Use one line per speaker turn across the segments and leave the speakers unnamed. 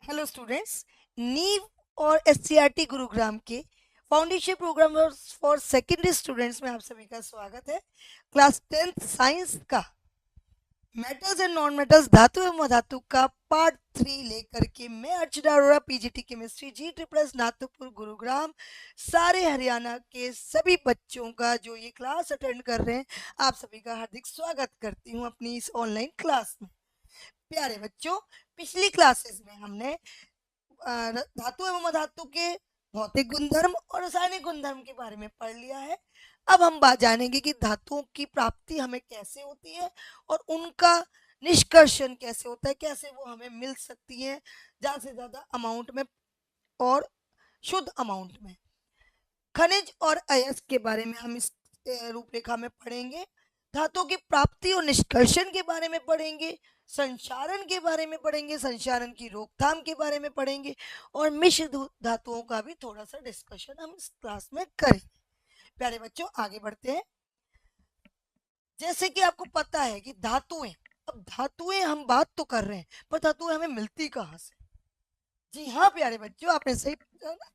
Hello students, नीव और SCERT Gurugram के foundation programme for secondary students में आप सभी का स्वागत है। क्लास 10th साइंस का मेटल्स एंड नॉन मेटल्स धातु एवं अधातु का पार्ट 3 लेकर के मैं Archana Arora PGT chemistry G triple Nathupur Gurugram सारे हरियाणा के सभी बच्चों का जो ये क्लास अटेंड कर रहे हैं, आप सभी का हार्दिक स्वागत करती हूँ अपनी इस ऑनलाइन क्लास में। प्यारे बच्चों, पिछली क्लासेस में हमने धातु एवं अधातु के भौतिक गुणधर्म और रासायनिक गुणधर्म के बारे में पढ़ लिया है। अब हम बात जानेंगे कि धातुओं की प्राप्ति हमें कैसे होती है और उनका निष्कर्षण कैसे होता है, कैसे वो हमें मिल सकती है ज्यादा से ज्यादा अमाउंट में और शुद्ध अमाउंट में। खनिज और अयस्क के बारे में हम इस रूपरेखा में पढ़ेंगे। धातुओं की प्राप्ति और निष्कर्षण के बारे में पढ़ेंगे, संचारण के बारे में पढ़ेंगे, संचारण की रोकथाम के बारे में पढ़ेंगे और मिश्र धातुओं का भी थोड़ा सा डिस्कशन हम इस क्लास में करेंगे। प्यारे बच्चों, आगे बढ़ते हैं। जैसे कि आपको पता है कि धातुएं, अब धातुएं हम बात तो कर रहे हैं, पर धातुएं हमें मिलती कहाँ से? जी हाँ प्यारे बच्चों, आपने सही पूछा ना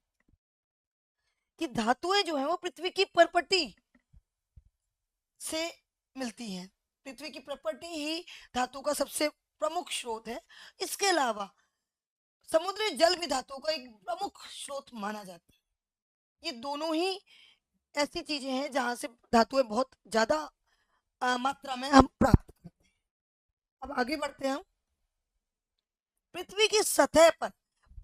कि धातुएं जो है वो पृथ्वी की परपटी से मिलती हैं। पृथ्वी की प्रॉपर्टी ही धातु का सबसे प्रमुख स्रोत है। इसके अलावा समुद्री जल भी धातु का एक प्रमुख स्रोत माना जाता है। ये दोनों ही ऐसी चीजें हैं जहां से धातुएं बहुत ज्यादा मात्रा में हम प्राप्त करते हैं। अब आगे बढ़ते हैं हम। पृथ्वी की सतह पर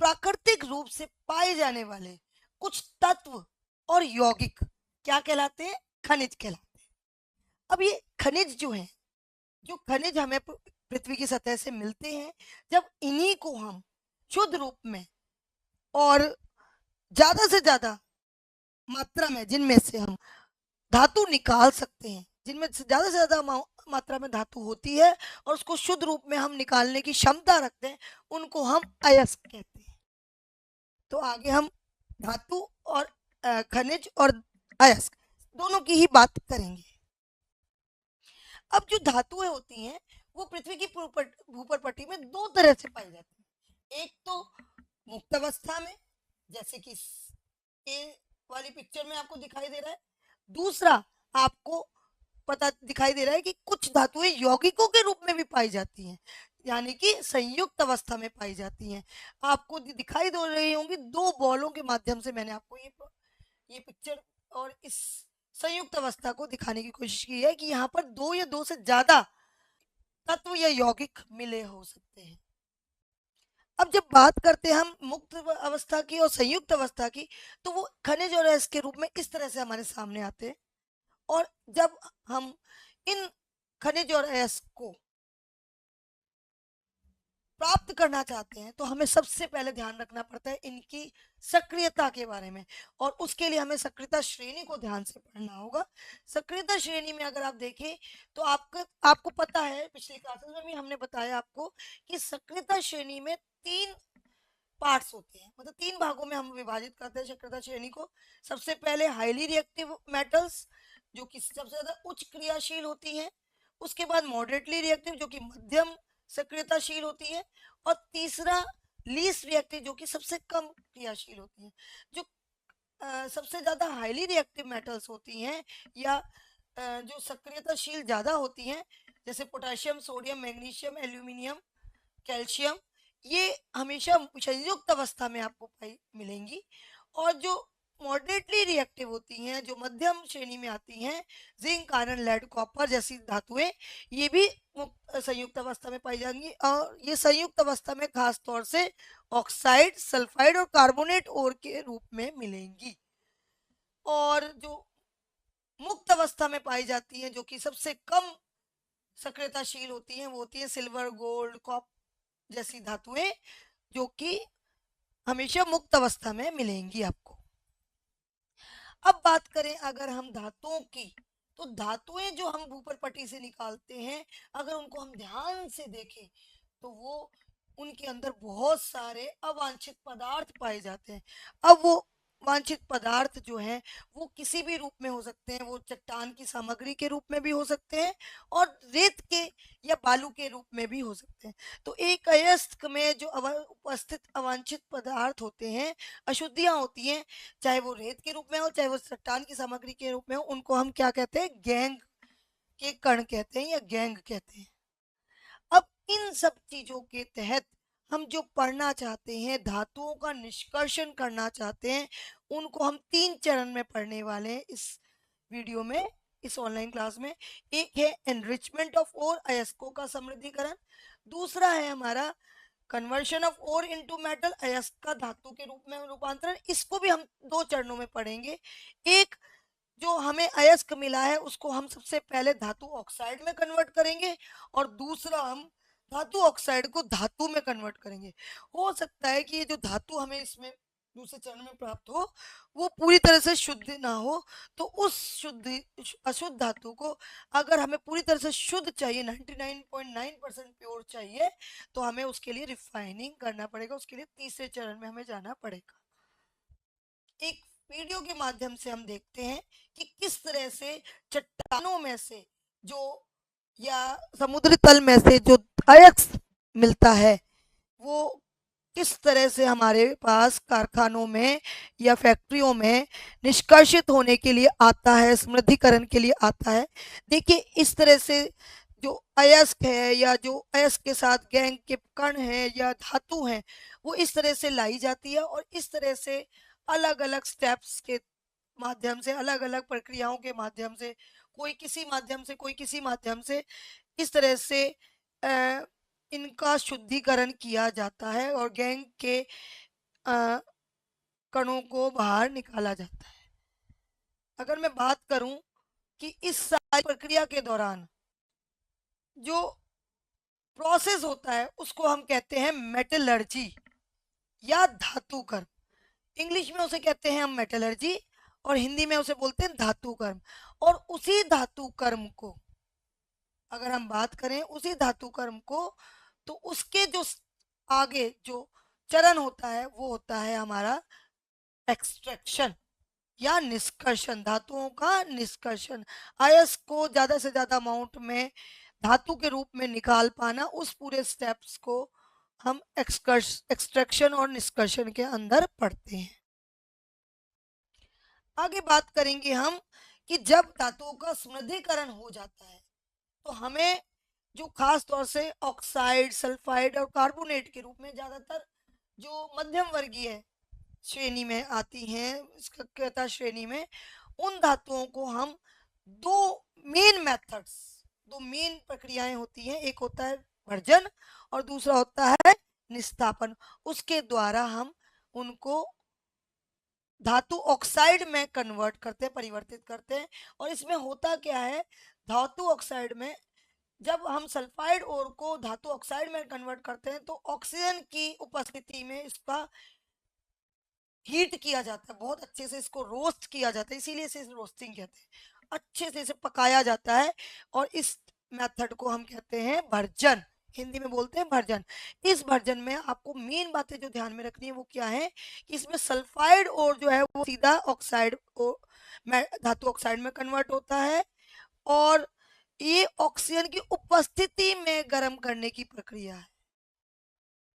प्राकृतिक रूप से पाए जाने वाले कुछ तत्व और यौगिक क्या कहलाते हैं? खनिज कहलाते हैं। अब ये खनिज जो है, जो खनिज हमें पृथ्वी की सतह से मिलते हैं, जब इन्हीं को हम शुद्ध रूप में और ज्यादा से ज्यादा मात्रा में जिनमें से हम धातु निकाल सकते हैं, जिनमें से ज्यादा मात्रा में धातु होती है और उसको शुद्ध रूप में हम निकालने की क्षमता रखते हैं, उनको हम अयस्क कहते हैं। तो आगे हम धातु और खनिज और अयस्क दोनों की ही बात करेंगे। अब जो धातुएं होती हैं वो पृथ्वी की भूपटपट्टी में दो तरह से पाई जाती है। एक तो मुक्त अवस्था में, जैसे कि ए वाली पिक्चर में आपको दिखाई दे रहा है। दूसरा आपको पता दिखाई दे रहा है कि कुछ धातुएं यौगिकों के रूप में भी पाई जाती हैं, यानी कि संयुक्त अवस्था में पाई जाती हैं। आपको दिखाई दे रही होंगी दो बॉलों के माध्यम से मैंने आपको ये पिक्चर और इस संयुक्त अवस्था को दिखाने की कोशिश की है कि यहाँ पर दो या दो से ज्यादा तत्व या यौगिक मिले हो सकते हैं। अब जब बात करते हैं हम मुक्त अवस्था की और संयुक्त अवस्था की, तो वो खनिज और अयस्क के रूप में इस तरह से हमारे सामने आते हैं। और जब हम इन खनिज और अयस्क को प्राप्त करना चाहते हैं तो हमें सबसे पहले ध्यान रखना पड़ता है इनकी सक्रियता के बारे में, और उसके लिए हमें सक्रियता श्रेणी को ध्यान से पढ़ना होगा। सक्रियता श्रेणी में अगर आप देखें तो आपको पता है, पिछली क्लासेस में भी हमने बताया आपको कि सक्रियता श्रेणी में तीन पार्ट्स होते हैं, मतलब तीन भागों में हम विभाजित करते हैं सक्रियता श्रेणी को। सबसे पहले हाईली रिएक्टिव मेटल्स, जो कि सबसे ज्यादा उच्च क्रियाशील होती हैं। उसके बाद मॉडरेटली रिएक्टिव, जो कि मध्यम सक्रियताशील होती है। और तीसरा लीस्ट रिएक्टिव, जो कि सबसे कम क्रियाशील होती है। जो सबसे ज्यादा हाईली रिएक्टिव मेटल्स होती हैं या जो सक्रियताशील ज्यादा होती हैं, जैसे potassium, sodium, magnesium, aluminium, calcium, ये हमेशा संयुक्त अवस्था में आपको मिलेंगी। और जो मॉडरेटली रिएक्टिव होती हैं, जो मध्यम श्रेणी में आती हैं, जिंक, आयरन, लेड, कॉपर जैसी धातुएं, ये भी संयुक्त अवस्था में पाई जाएंगी। और ये संयुक्त अवस्था में खास तौर से ऑक्साइड, सल्फाइड और कार्बोनेट ओर के रूप में मिलेंगी। और जो मुक्त अवस्था में पाई जाती हैं, जो कि सबसे कम सक्रियताशील होती हैं, वो होती है सिल्वर, गोल्ड, कॉपर जैसी धातुएं, जो कि हमेशा मुक्त अवस्था में मिलेंगी आपको। अब बात करें अगर हम धातुओं की, तो धातुएं जो हम ऊपर पट्टी से निकालते हैं, अगर उनको हम ध्यान से देखें तो वो उनके अंदर बहुत सारे अवांछित पदार्थ पाए जाते हैं। अब वो वांछित पदार्थ जो हैं वो किसी भी रूप में हो सकते हैं, वो चट्टान की सामग्री के रूप में भी हो सकते हैं और रेत के या बालू के रूप में भी हो सकते हैं। तो एक अयस्क में जो उपस्थित अवांछित पदार्थ होते हैं, अशुद्धियां होती हैं, चाहे वो रेत के रूप में हो चाहे वो चट्टान की सामग्री के रूप में हो, उनको हम क्या कहते हैं? गैंग के कण कहते हैं या गैंग कहते हैं। अब इन सब चीजों के तहत हम जो पढ़ना चाहते हैं, धातुओं का निष्कर्षण करना चाहते हैं, उनको हम 3 चरण में पढ़ने वाले हैं इस वीडियो में, इस ऑनलाइन क्लास में। एक है एनरिचमेंट ऑफ ओर, अयस्कों का समृद्धिकरण। दूसरा है हमारा conversion of ore into metal, अयस्क का धातु के रूप में रूपांतरण। इसको भी हम 2 चरणों में पढ़ेंगे। एक, जो हमें अयस्क मिला है उसको हम सबसे पहले धातु ऑक्साइड में कन्वर्ट करेंगे और दूसरा हम धातु ऑक्साइड को धातु में कन्वर्ट करेंगे। हो सकता है कि ये जो धातु हमें इसमें दूसरे चरण में प्राप्त हो वो पूरी तरह से शुद्ध ना हो, तो उस अशुद्ध धातु को अगर हमें पूरी तरह से शुद्ध चाहिए, 99.9% प्योर चाहिए, तो हमें उसके लिए रिफाइनिंग करना पड़ेगा। उसके लिए तीसरे चरण में हमें जाना पड़ेगा। एक वीडियो के माध्यम से हम देखते हैं कि किस तरह से चट्टानों में से जो या समुद्री तल में से जो अयस्क मिलता है वो किस तरह से हमारे पास कारखानों में या फैक्ट्रियों में निष्कासित होने के लिए आता है, समृद्धिकरण के लिए आता है। देखिए इस तरह से जो अयस्क है या जो अयस्क के साथ गैंग के कण है या धातु हैं वो इस तरह से लाई जाती है और इस तरह से अलग अलग स्टेप्स के माध्यम से, अलग अलग प्रक्रियाओं के माध्यम से, कोई किसी माध्यम से कोई किसी माध्यम से, इस तरह से इनका शुद्धिकरण किया जाता है और गैंग के कणों को बाहर निकाला जाता है। अगर मैं बात करूं कि इस सारी प्रक्रिया के दौरान जो प्रोसेस होता है उसको हम कहते हैं मेटलर्जी या धातु कर्म। इंग्लिश में उसे कहते हैं हम मेटलर्जी और हिंदी में उसे बोलते हैं धातु कर्म। और उसी धातु कर्म को अगर हम बात करें, उसी धातु कर्म को, तो उसके जो आगे जो चरण होता है वो होता है हमारा एक्सट्रैक्शन या निष्कर्षण, धातुओं का निष्कर्षण। अयस्क को ज्यादा से ज्यादा अमाउंट में धातु के रूप में निकाल पाना, उस पूरे स्टेप्स को हम एक्सट्रैक्शन और निष्कर्षण के अंदर पढ़ते हैं। आगे बात करेंगे हम कि जब धातुओं का समृद्धिकरण हो जाता है तो हमें जो खास तौर से ऑक्साइड, सल्फाइड और कार्बोनेट के रूप में ज्यादातर जो मध्यम वर्गीय श्रेणी में आती हैं, कक्षा श्रेणी में, उन धातुओं को हम दो मेन प्रक्रियाएं होती हैं। एक होता है भर्जन और दूसरा होता है निस्तापन। उसके द्वारा हम उनको धातु ऑक्साइड में कन्वर्ट करते हैं, परिवर्तित करते हैं। और इसमें होता क्या है, धातु ऑक्साइड में जब हम सल्फाइड ओर को धातु ऑक्साइड में कन्वर्ट करते हैं तो ऑक्सीजन की उपस्थिति में इसका हीट किया जाता है, बहुत अच्छे से इसको रोस्ट किया जाता है, इसीलिए इसे रोस्टिंग कहते हैं। अच्छे से इसे पकाया जाता है और इस मेथड को हम कहते हैं भर्जन, हिंदी में बोलते हैं भर्जन। इस भर्जन में आपको मेन बातें जो ध्यान में रखनी है वो क्या है कि इसमें सल्फाइड और जो है वो सीधा ऑक्साइड धातु ऑक्साइड में कन्वर्ट होता है और ये ऑक्सीजन की उपस्थिति में गर्म करने की प्रक्रिया है।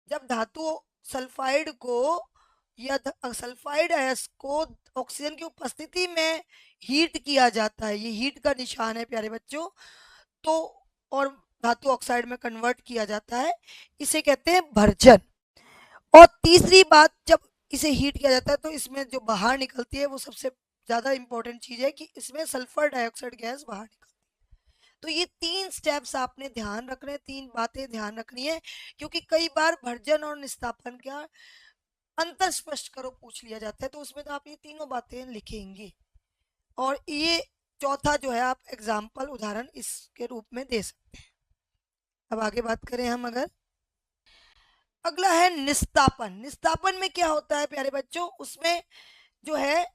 जब धातु सल्फाइड को या सल्फाइड अयस्क को ऑक्सीजन की उपस्थिति में हीट किया जाता है, ये हीट का निशान है प्यारे बच्चों, तो और धातु ऑक्साइड में कन्वर्ट किया जाता है, इसे कहते हैं भर्जन। और तीसरी बात, जब इसे हीट किया जाता है तो इसमें जो बाहर निकलती है वो सबसे ज्यादा इंपॉर्टेंट चीज है कि इसमें सल्फर डाइऑक्साइड गैस बाहर निकलती है। तो ये 3 स्टेप्स आपने ध्यान रखने, 3 बातें ध्यान रखनी है, क्योंकि कई बार भर्जन और निस्तापन का अंतर स्पष्ट करो पूछ लिया जाता है, तो उसमें तो आप ये तीनों बातें लिखेंगे और ये चौथा जो है आप एग्जाम्पल, उदाहरण इसके रूप में दे सकते हैं। अब आगे बात करें हम, अगर अगला है निस्तापन। निस्तापन में क्या होता है प्यारे बच्चों, उसमें जो है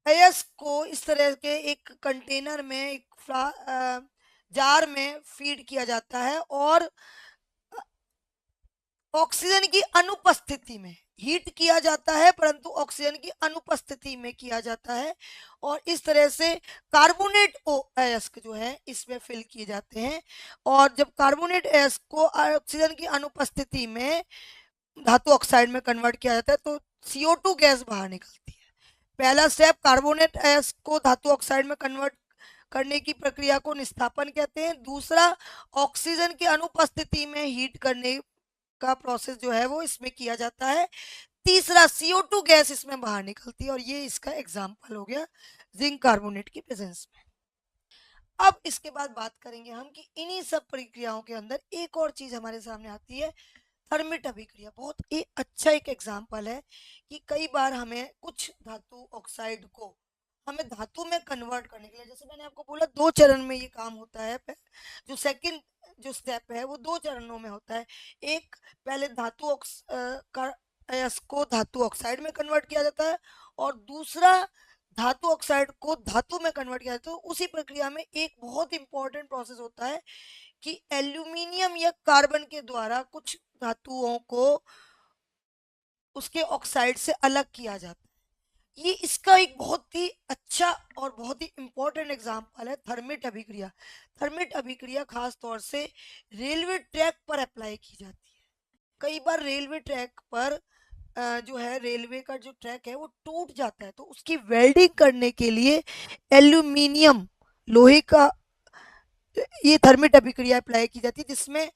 अयस्क को इस तरह के एक कंटेनर में, एक जार में फीड किया जाता है और ऑक्सीजन की अनुपस्थिति में, हीट किया जाता है परंतु ऑक्सीजन की अनुपस्थिति में किया जाता है, और इस तरह से कार्बोनेट अयस्क जो है इसमें फिल किए जाते हैं। और जब कार्बोनेट अयस्क को ऑक्सीजन की अनुपस्थिति में धातु ऑक्साइड में कन्वर्ट किया जाता है तो CO2 गैस बाहर निकलती है। पहला स्टेप, कार्बोनेट अयस्क को धातु ऑक्साइड में कन्वर्ट करने की प्रक्रिया को निस्तापन कहते हैं। दूसरा, ऑक्सीजन की अनुपस्थिति में हीट करने का प्रोसेस जो है वो इसमें किया जाता है। तीसरा, CO2 गैस इसमें बाहर निकलती है, और ये इसका एग्जाम्पल हो गया जिंक कार्बोनेट की प्रेजेंस में। अब इसके बाद बात करेंगे हम कि इन्हीं सब प्रक्रियाओं के अंदर एक और चीज हमारे सामने आती है, थर्मिट अभिक्रिया। बहुत ही अच्छा एक एग्जाम्पल है कि कई बार हमें कुछ धातु ऑक्साइड को हमें धातु में कन्वर्ट करने के लिए, जैसे मैंने आपको बोला 2 चरण में ये काम होता है। जो सेकंड जो स्टेप है वो 2 चरणों में होता है। एक, पहले धातु का अयस्क को धातु ऑक्साइड में कन्वर्ट किया जाता है, और दूसरा धातु ऑक्साइड को धातु में कन्वर्ट किया जाता है। तो उसी प्रक्रिया में एक बहुत इंपॉर्टेंट प्रोसेस होता है कि एल्यूमिनियम या कार्बन के द्वारा कुछ धातुओं को उसके ऑक्साइड से अलग किया जाता है। ये इसका एक बहुत ही अच्छा और बहुत ही इंपॉर्टेंट एग्जाम्पल है थर्मिट अभिक्रिया। थर्मिट अभिक्रिया खास तौर से रेलवे ट्रैक पर अप्लाई की जाती है। कई बार रेलवे ट्रैक पर जो है रेलवे का जो ट्रैक है वो टूट जाता है, तो उसकी वेल्डिंग करने के लिए एल्यूमिनियम, लोहे का, ये थर्मिट अभिक्रिया अप्लाई की जाती है, जिसमें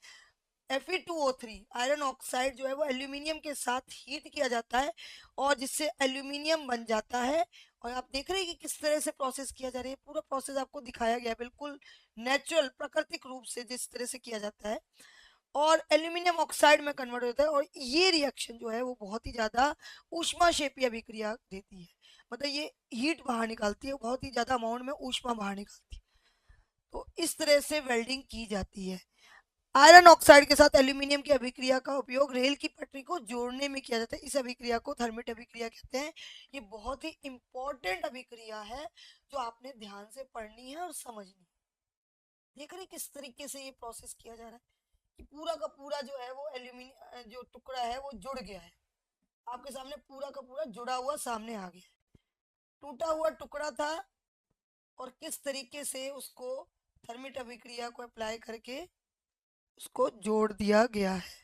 Fe2O3 आयरन ऑक्साइड जो है वो एल्यूमिनियम के साथ हीट किया जाता है, और जिससे एल्यूमिनियम बन जाता है। और आप देख रहे हैं कि किस तरह से प्रोसेस किया जा रहा है, पूरा प्रोसेस आपको दिखाया गया है बिल्कुल नेचुरल प्राकृतिक रूप से जिस तरह से किया जाता है, और एल्यूमिनियम ऑक्साइड में कन्वर्ट होता है। और ये रिएक्शन जो है वो बहुत ही ज्यादा ऊष्माक्षेपी अभिक्रिया देती है, मतलब ये हीट बाहर निकालती है, बहुत ही ज्यादा अमाउंट में ऊष्मा बाहर निकालती है। तो इस तरह से वेल्डिंग की जाती है। आयरन ऑक्साइड के साथ एल्यूमिनियम की अभिक्रिया का उपयोग रेल की पटरी को जोड़ने में किया जाता है। इस अभिक्रिया को थर्मिट अभिक्रिया कहते हैं। ये बहुत ही इंपॉर्टेंट अभिक्रिया है जो आपने ध्यान से पढ़नी है और समझनी है। देख रहे किस तरीके से ये प्रोसेस किया जा रहा है कि पूरा का पूरा जो है वो एल्यूमिनियम जो टुकड़ा है वो जुड़ गया है, आपके सामने पूरा का पूरा जुड़ा हुआ सामने आ गया है। टूटा हुआ टुकड़ा था, और किस तरीके से उसको थर्मिट अभिक्रिया को अप्लाई करके उसको जोड़ दिया गया है,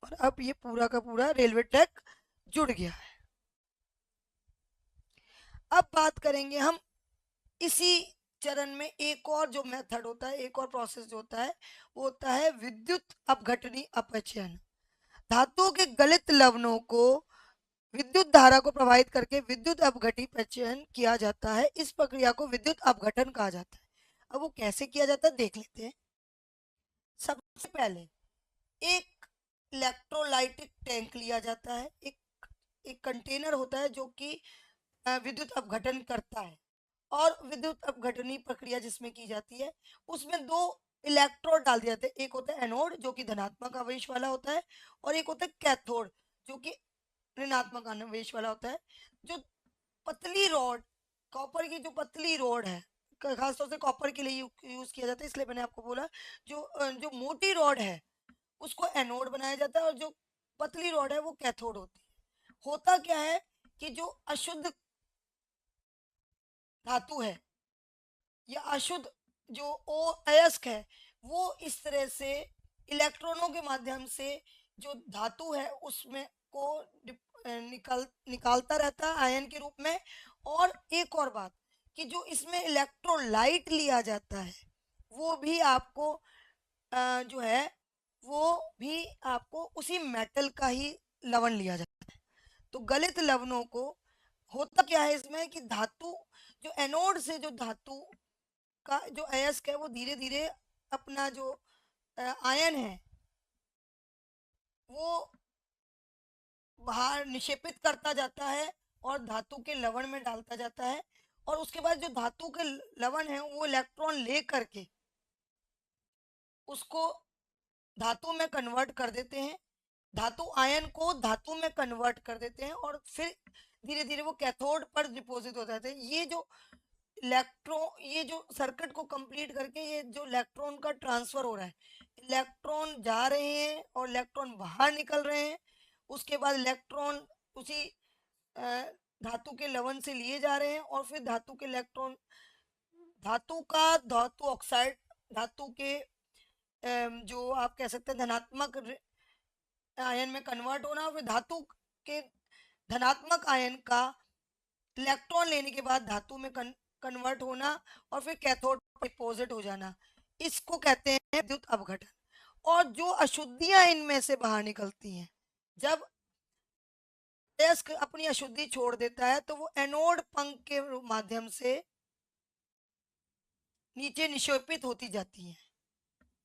और अब ये पूरा का पूरा रेलवे ट्रैक जुड़ गया है। अब बात करेंगे हम इसी चरण में एक और जो मेथड होता है, एक और प्रोसेस जो होता है वो होता है विद्युत अपघटनी अपचयन। धातुओं के गलित लवणों को विद्युत धारा को प्रभावित करके विद्युत अपघटी अपचयन किया जाता है। इस प्रक्रिया को विद्युत अपघटन कहा जाता है। अब वो कैसे किया जाता है देख लेते हैं। सबसे पहले एक इलेक्ट्रोलाइटिक टैंक लिया जाता है, एक कंटेनर होता है जो कि विद्युत अपघटन करता है, और विद्युत अपघटनी प्रक्रिया जिसमें की जाती है उसमें 2 इलेक्ट्रोड डाल दिए जाते हैं। एक होता है एनोड जो कि धनात्मक आवेश वाला होता है, और एक होता है कैथोड जो कि ऋणात्मक आवेश वाला होता है। जो पतली रॉड, कॉपर की जो पतली रॉड है, खासतौर से कॉपर के लिए यूज किया जाता है, इसलिए मैंने आपको बोला जो मोटी रॉड है उसको एनोड बनाया जाता है, और जो पतली रॉड है वो कैथोड होती है। होता क्या है कि जो अशुद्ध धातु है या अशुद्ध जो ओ अयस्क है वो इस तरह से इलेक्ट्रॉनों के माध्यम से जो धातु है उसमें को निकालता रहता है आयन के रूप में। और एक और बात कि जो इसमें इलेक्ट्रोलाइट लिया जाता है वो भी आपको जो है वो भी आपको उसी मेटल का ही लवण लिया जाता है। तो गलित लवणों को होता क्या है इसमें कि धातु जो एनोड से जो धातु का जो अयस्क है वो धीरे धीरे अपना जो आयन है वो बाहर निक्षेपित करता जाता है और धातु के लवण में डालता जाता है, और उसके बाद जो धातु के लवण है वो इलेक्ट्रॉन ले करके उसको धातु में कन्वर्ट कर देते हैं, धातु आयन को धातु में कन्वर्ट कर देते हैं, और फिर धीरे धीरे वो कैथोड पर डिपोजिट हो जाते हैं। ये जो इलेक्ट्रॉन, ये जो सर्किट को कंप्लीट करके ये जो इलेक्ट्रॉन का ट्रांसफर हो रहा है, इलेक्ट्रॉन जा रहे हैं और इलेक्ट्रॉन बाहर निकल रहे हैं। उसके बाद इलेक्ट्रॉन उसी धातु के लवण से लिए जा रहे हैं और फिर धातु के इलेक्ट्रॉन, धातु का धातु ऑक्साइड, धातु के जो आप कह सकते हैं धनात्मक आयन में कन्वर्ट होना, और फिर धातु के धनात्मक आयन का इलेक्ट्रॉन लेने के बाद धातु में कन्वर्ट होना और फिर कैथोड पर डिपॉजिट हो जाना, इसको कहते हैं विद्युत अपघटन। और जो अशुद्धियां इनमें से बाहर निकलती हैं, जब अयस्क अपनी अशुद्धि छोड़ देता है तो वो एनोड पंख के माध्यम से नीचे निक्षेपित होती जाती हैं,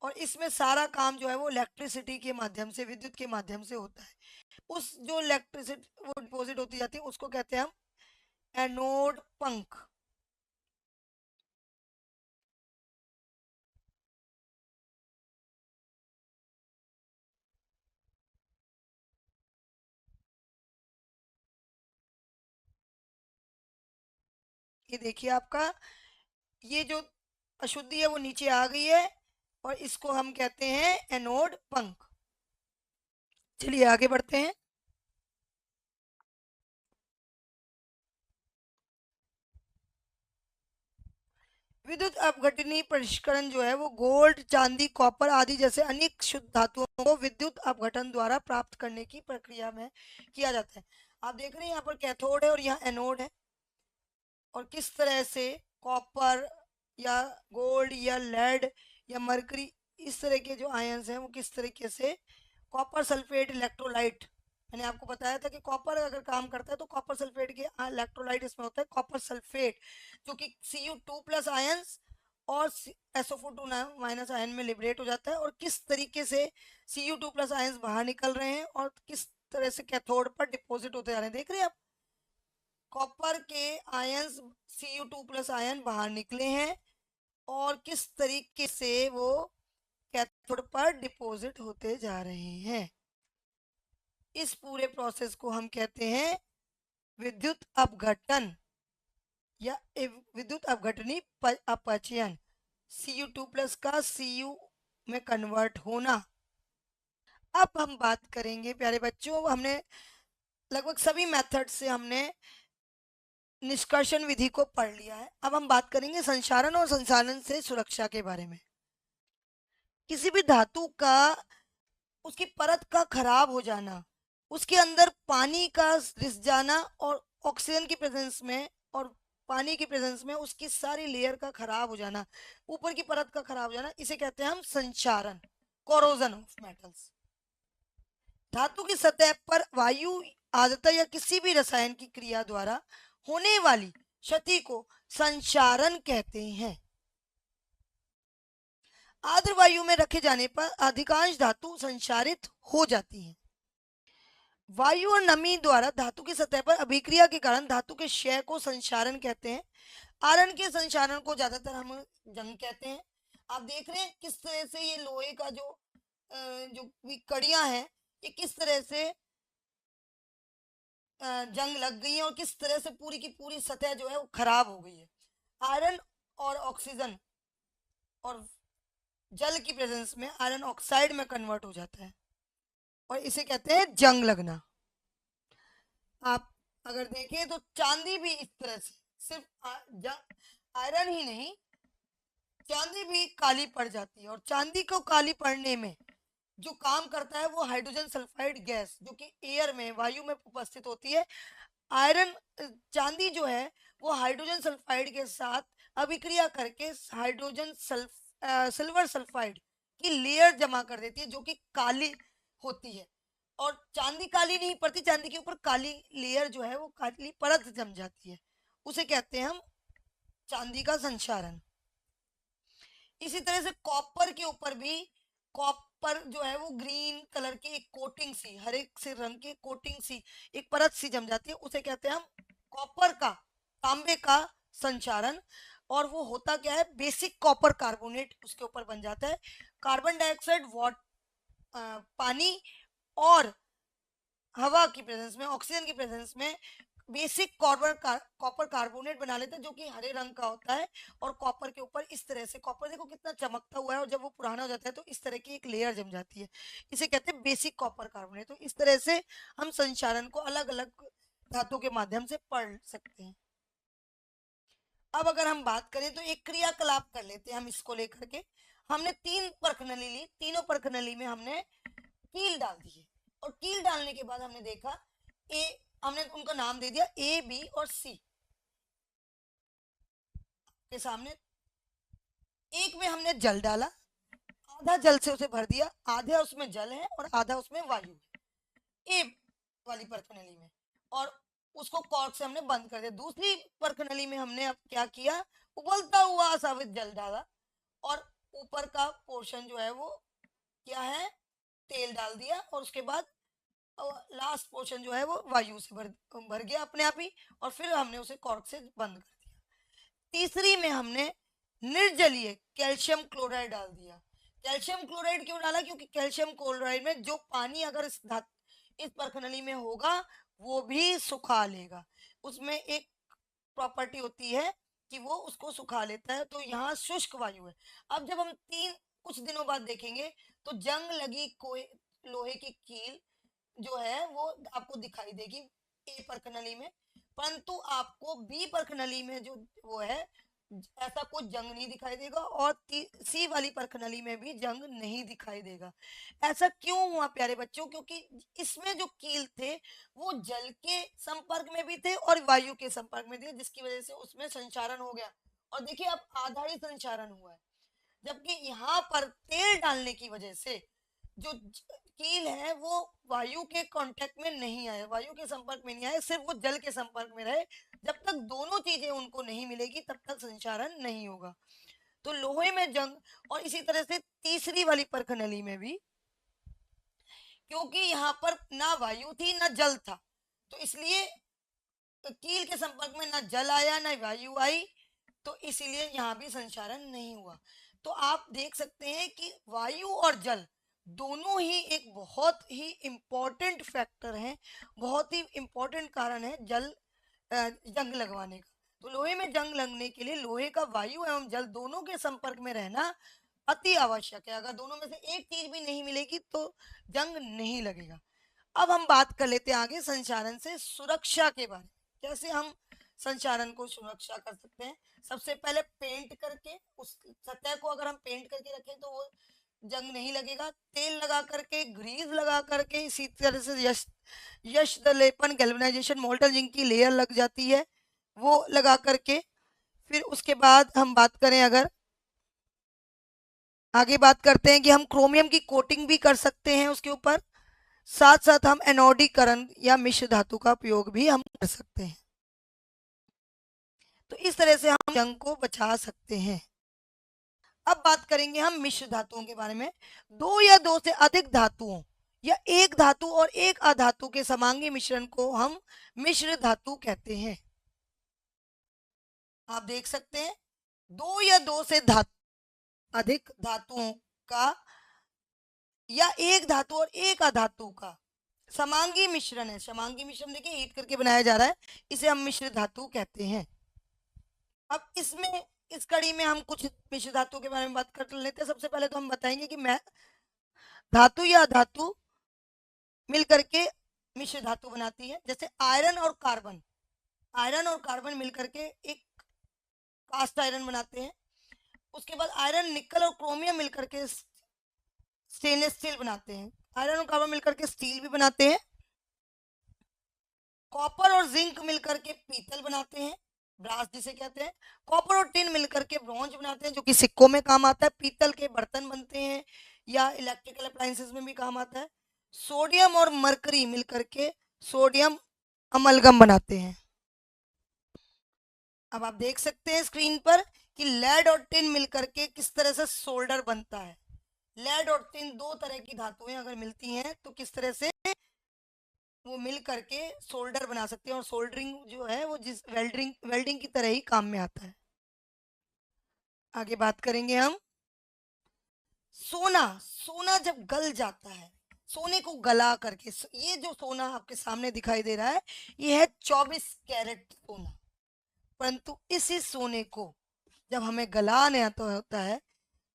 और इसमें सारा काम जो है वो इलेक्ट्रिसिटी के माध्यम से, विद्युत के माध्यम से होता है। उस जो इलेक्ट्रिसिटी वो डिपॉजिट होती जाती है उसको कहते हैं हम एनोड पंख। ये देखिए आपका ये जो अशुद्धि है वो नीचे आ गई है और इसको हम कहते हैं एनोड पंख। चलिए आगे बढ़ते हैं। विद्युत अपघटनीय परिष्करण जो है वो गोल्ड, चांदी, कॉपर आदि जैसे अनेक शुद्ध धातुओं को विद्युत अपघटन द्वारा प्राप्त करने की प्रक्रिया में किया जाता है। आप देख रहे हैं यहाँ पर कैथोड है और यहाँ एनोड है, और किस तरह से कॉपर या गोल्ड या लेड या मरकरी, इस तरह के जो आयंस हैं वो किस तरीके से कॉपर सल्फेट इलेक्ट्रोलाइट, मैंने आपको बताया था कि कॉपर अगर काम करता है तो कॉपर सल्फेट के इलेक्ट्रोलाइट इसमें होता है कॉपर सल्फेट, जो कि Cu2+ आयंस और SO4 माइनस आयन में लिबरेट हो जाता है, और किस तरीके से Cu2+ आयंस बाहर निकल रहे हैं और किस तरह से कैथोड पर डिपॉजिट होते जा रहे हैं। देख रहे हैं आप, कॉपर के आयंस Cu2+ आयन बाहर निकले हैं और किस तरीके से वो कैथोड पर डिपॉजिट होते जा रहे हैं। इस पूरे प्रोसेस को हम कहते हैं विद्युत अपघटन या विद्युत अपघटनी अपचयन, Cu2+ का Cu में कन्वर्ट होना। अब हम बात करेंगे प्यारे बच्चों, हमने लगभग सभी मेथड से हमने निष्कर्षण विधि को पढ़ लिया है। अब हम बात करेंगे संचारण और संचालन से सुरक्षा के बारे में। किसी भी धातु का उसकी परत का खराब हो जाना, उसके अंदर पानी का रिस जाना और ऑक्सीजन की प्रेजेंस में और पानी की प्रेजेंस में उसकी सारी लेयर का खराब हो जाना, ऊपर की परत का खराब हो जाना, इसे कहते हैं हम संचारण, कोरोजन ऑफ मेटल्स। धातु की सतह पर वायु, आर्द्रता या किसी भी रसायन की क्रिया द्वारा होने वाली क्षति को संचारण कहते हैं। आर्द्र वायु में रखे जाने पर अधिकांश धातु संचारित हो जाती हैं। वायु और नमी द्वारा धातु की सतह पर अभिक्रिया के कारण धातु के क्षय को संचारण कहते हैं। आयरन के संचारण को ज्यादातर हम जंग कहते हैं। आप देख रहे हैं किस तरह से ये लोहे का जो कड़ियां हैं ये किस तरह से जंग लग गई है और किस तरह से पूरी की पूरी सतह जो है वो खराब हो गई है। आयरन और ऑक्सीजन और जल की प्रेजेंस में आयरन ऑक्साइड में कन्वर्ट हो जाता है और इसे कहते हैं जंग लगना। आप अगर देखें तो चांदी भी इस तरह से, सिर्फ आयरन ही नहीं, चांदी भी काली पड़ जाती है, और चांदी को काली पड़ने में जो काम करता है वो हाइड्रोजन सल्फाइड गैस, जो कि एयर में, वायु में उपस्थित होती है। आयरन, चांदी जो है वो हाइड्रोजन सल्फाइड के साथ अभिक्रिया करके हाइड्रोजन सिल्वर सल्फाइड की लेयर जमा कर देती है, जो कि काली होती है। और चांदी काली नहीं पड़ती, चांदी के ऊपर काली लेयर जो है वो काली परत जम जाती है, उसे कहते हैं हम चांदी का संचारण। इसी तरह से कॉपर के ऊपर भी, कॉपर जो है वो ग्रीन कलर की एक कोटिंग सी, हर एक से रंग की कोटिंग सी, एक परत सी जम जाती है, उसे कहते हैं हम कॉपर का, तांबे का संचारण। और वो होता क्या है, बेसिक कॉपर कार्बोनेट उसके ऊपर बन जाता है। कार्बन डाइऑक्साइड, पानी और हवा की प्रेजेंस में, ऑक्सीजन की प्रेजेंस में बेसिक कॉपर कार्बोनेट बना लेते हैं जो कि हरे रंग का होता है, और कॉपर के ऊपर इस तरह से, कॉपर देखो कितना चमकता हुआ है, और जब वो पुराना हो जाता है तो इस तरह की एक लेयर जम जाती है, इसे कहते हैं बेसिक कॉपर कार्बोनेट। तो इस तरह से हम संचारण को अलग अलग धातु के माध्यम से पढ़ सकते हैं। अब अगर हम बात करें तो एक क्रियाकलाप कर लेते हैं हम इसको लेकर के। हमने 3 परखनली ली, तीनों परखनली में हमने कील डाल दी है, और कील डालने के बाद हमने देखा ए, हमने उनका नाम दे दिया ए, बी और सी के सामने। एक में हमने जल डाला, आधा जल से उसे भर दिया, आधा उसमें जल है और आधा उसमें वायु है, ए वाली परखनली में, और उसको कॉर्क से हमने बंद कर दिया। दूसरी परखनली में हमने अब क्या किया, उबलता हुआ आसावित जल डाला, और ऊपर का पोर्शन जो है वो क्या है, तेल डाल दिया, और उसके बाद लास्ट पोर्शन जो है वो वायु से भर गया अपने आप ही, और फिर हमने उसे कॉर्क से बंद कर दिया। तीसरी में हमने निर्जलीय कैल्शियम क्लोराइड डाल दिया। कैल्शियम क्लोराइड क्यों डाला, क्योंकि कैल्शियम क्लोराइड में जो पानी अगर इस परखनली में होगा वो भी सुखा लेगा, उसमें एक प्रॉपर्टी होती है कि वो उसको सुखा लेता है, तो यहाँ शुष्क वायु है। अब जब हम कुछ दिनों बाद देखेंगे तो जंग लगी कोई लोहे की कील जो है वो आपको दिखाई देगी ए परखनली में, परंतु आपको बी परखनली में जो वो है ऐसा कोई जंग नहीं दिखाई देगा, और सी वाली परखनली में भी जंग नहीं दिखाई देगा। ऐसा क्यों हुआ प्यारे बच्चों, क्योंकि इसमें जो कील थे वो जल के संपर्क में भी थे और वायु के संपर्क में थे, जिसकी वजह से उसमें संचारण हो गया, और देखिए अब आधा ही संचारण हुआ है। जबकि यहाँ पर तेल डालने की वजह से जो कील है वो वायु के कांटेक्ट में नहीं आए, वायु के संपर्क में नहीं आए, सिर्फ वो जल के संपर्क में रहे। जब तक दोनों चीजें उनको नहीं मिलेगी तब तक संचारण नहीं होगा। तो लोहे में जंग, और इसी तरह से तीसरी वाली परखनली में भी, क्योंकि यहाँ पर ना वायु थी ना जल था, तो इसलिए कील के संपर्क में ना जल आया ना वायु आई, तो इसीलिए यहाँ भी संचारण नहीं हुआ। तो आप देख सकते हैं कि वायु और जल दोनों ही एक बहुत ही इम्पोर्टेंट फैक्टर है, बहुत ही इम्पोर्टेंट कारण है जंग लगवाने का। तो लोहे में जंग लगने के लिए लोहे का वायु एवं जल दोनों के संपर्क में रहना अति आवश्यक है। अगर दोनों में से एक चीज भी नहीं मिलेगी तो जंग नहीं लगेगा। अब हम बात कर लेते हैं आगे संचारण से सुरक्षा के बारे में, कैसे हम संचारण को सुरक्षा कर सकते हैं। सबसे पहले पेंट करके, उस सतह को अगर हम पेंट करके रखें तो वो जंग नहीं लगेगा। तेल लगा करके, ग्रीस लगा करके, इसी तरह से यश लेपन, गैल्वेनाइजेशन, मोल्टन जिंक की लेयर लग जाती है, वो लगा करके फिर उसके बाद हम बात करें, अगर आगे बात करते हैं कि हम क्रोमियम की कोटिंग भी कर सकते हैं उसके ऊपर, साथ साथ हम एनोडीकरण या मिश्र धातु का उपयोग भी हम कर सकते हैं। तो इस तरह से हम जंग को बचा सकते हैं। अब बात करेंगे हम मिश्र धातुओं के बारे में। दो या दो से अधिक धातुओं या एक धातु और एक अधातु के समांगी मिश्रण को हम मिश्र धातु कहते हैं। आप देख सकते हैं दो या दो से अधिक धातुओं का या एक धातु और एक अधातु का समांगी मिश्रण है। समांगी मिश्रण देखिए हीट करके बनाया जा रहा है, इसे हम मिश्र धातु कहते हैं। अब इसमें इस कड़ी में हम कुछ मिश्र धातु के बारे में बात कर लेते हैं। सबसे पहले तो हम बताएंगे कि मैं धातु या धातु मिलकर के मिश्र धातु बनाती है। जैसे आयरन और कार्बन, आयरन और कार्बन मिलकर के एक कास्ट आयरन बनाते हैं। उसके बाद आयरन, निकल और क्रोमियम मिलकर के स्टेनलेस स्टील बनाते हैं। आयरन और कार्बन मिलकर के स्टील भी बनाते हैं। कॉपर और जिंक मिलकर के पीतल बनाते हैं, ब्रास जिसे कहते हैं। कॉपर और टिन मिलकर के ब्रॉन्ज बनाते हैं जो कि सिक्कों में काम आता है। पीतल के बर्तन बनते हैं या इलेक्ट्रिकल अप्लायंसेस में भी काम आता है। सोडियम और मरकरी मिलकर के सोडियम अमलगम बनाते हैं। अब आप देख सकते हैं स्क्रीन पर कि लेड और टिन मिलकर के किस तरह से सोल्डर बनता है। लेड और टिन दो तरह की धातुएं अगर मिलती हैं तो किस तरह से वो मिल करके सोल्डर बना सकते हैं, और सोल्डरिंग जो है वो जिस वेल्डिंग वेल्डिंग की तरह ही काम में आता है। आगे बात करेंगे हम सोना। सोना जब गल जाता है, सोने को गला करके, ये जो सोना आपके सामने दिखाई दे रहा है ये है 24 कैरेट सोना। परंतु इसी सोने को जब हमें गलाने आता होता है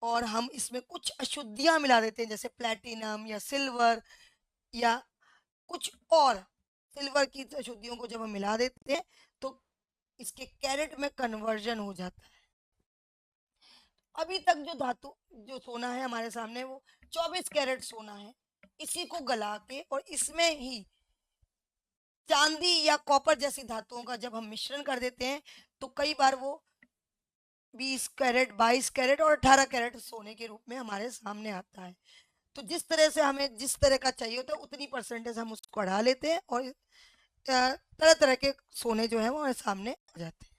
और हम इसमें कुछ अशुद्धियां मिला देते हैं, जैसे प्लेटिनम या सिल्वर या कुछ और सिल्वर की अशुद्धियों को जब हम मिला देते हैं तो इसके कैरेट में कन्वर्जन हो जाता है। अभी तक जो धातु जो सोना है हमारे सामने वो 24 कैरेट सोना है। इसी को गला के और इसमें ही चांदी या कॉपर जैसी धातुओं का जब हम मिश्रण कर देते हैं तो कई बार वो 20 कैरेट, 22 कैरेट और 18 कैरेट सोने के रूप में हमारे सामने आता है। तो जिस तरह से हमें जिस तरह का चाहिए होता है उतनी परसेंटेज हम उसको बढ़ा लेते हैं और तरह तरह के सोने जो है वो हमारे सामने आ जाते हैं।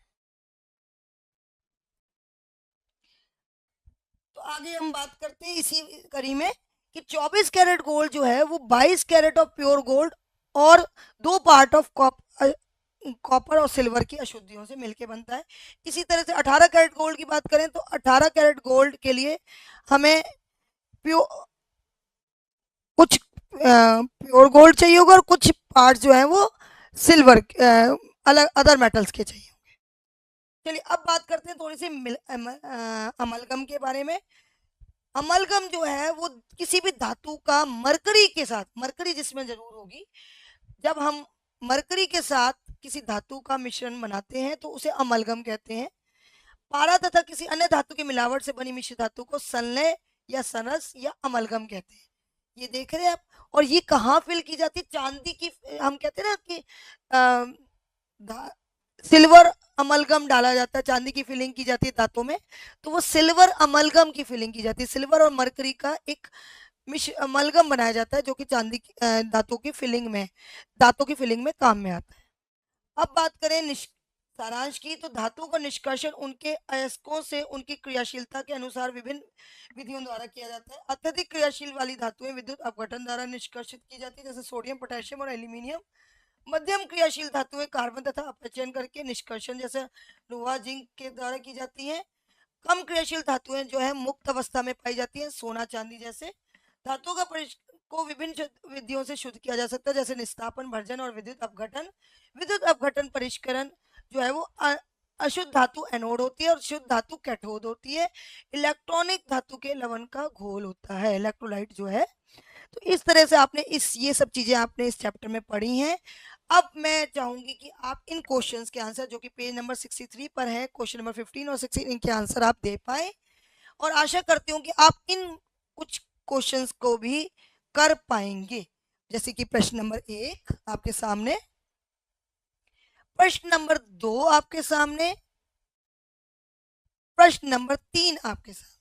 तो आगे हम बात करते हैं इसी कड़ी में कि 24 कैरेट गोल्ड जो है वो 22 कैरेट ऑफ प्योर गोल्ड और 2 पार्ट ऑफ कॉपर और सिल्वर की अशुद्धियों से मिलकर बनता है। इसी तरह से 18 कैरेट गोल्ड की बात करें तो 18 कैरेट गोल्ड के लिए हमें प्योर कुछ प्योर गोल्ड चाहिए होगा और कुछ पार्ट जो है वो सिल्वर अलग अदर मेटल्स के चाहिए होंगे। चलिए अब बात करते हैं थोड़ी सी अमलगम के बारे में। अमलगम जो है वो किसी भी धातु का मरकरी के साथ, मरकरी जिसमें जरूर होगी, जब हम मरकरी के साथ किसी धातु का मिश्रण बनाते हैं तो उसे अमलगम कहते हैं। पारा तथा किसी अन्य धातु की मिलावट से बनी मिश्र धातु को संलय या सरस या अमलगम कहते हैं। ये देख रहे हैं आप। और ये कहाँ फिल की जाती है? चांदी की, हम कहते हैं ना कि सिल्वर अमलगम डाला जाता है, चांदी की फिलिंग की जाती है धातु में, तो वो सिल्वर अमलगम की फिलिंग की जाती है। सिल्वर और मरकरी का एक अमलगम बनाया जाता है जो कि चांदी की धातु की फिलिंग में, धातु की फिलिंग में काम में आता है। अब बात करें सारांश की, तो धातुओं का निष्कर्षण उनके अयस्कों से उनकी क्रियाशीलता के अनुसार विभिन्न विधियों द्वारा किया जाता है। अत्यधिक क्रियाशील वाली धातुएं विद्युत अपघटन द्वारा निष्कर्षित की जाती है, जैसे सोडियम, पोटेशियम और एल्यूमिनियम। मध्यम क्रियाशील धातुएं कार्बन तथा अपचयन करके निष्कर्षण जैसे लोहा, जिंक के द्वारा की जाती है। कम क्रियाशील धातुएं जो है मुक्त अवस्था में पाई जाती है, सोना, चांदी जैसे। धातुओं का को विभिन्न विधियों से शुद्ध किया जा सकता है, जैसे निस्तापन, भर्जन और विद्युत अपघटन। विद्युत अपघटन परिष्करण जो है वो अशुद्ध धातु एनोड होती है और शुद्ध धातु कैथोड होती है। इलेक्ट्रॉनिक धातु के लवण का घोल होता है, इलेक्ट्रोलाइट जो है। तो इस तरह से आपने ये सब चीजें आपने इस चैप्टर में पढ़ी हैं। अब मैं चाहूंगी कि आप इन क्वेश्चंस के आंसर जो कि पेज नंबर 63 पर है, क्वेश्चन नंबर 15 और 16, इनके आंसर आप दे पाए और आशा करती हूँ कि आप इन कुछ क्वेश्चंस को भी कर पाएंगे। जैसे कि प्रश्न नंबर 1 आपके सामने, प्रश्न नंबर 2 आपके सामने, प्रश्न नंबर 3 आपके सामने।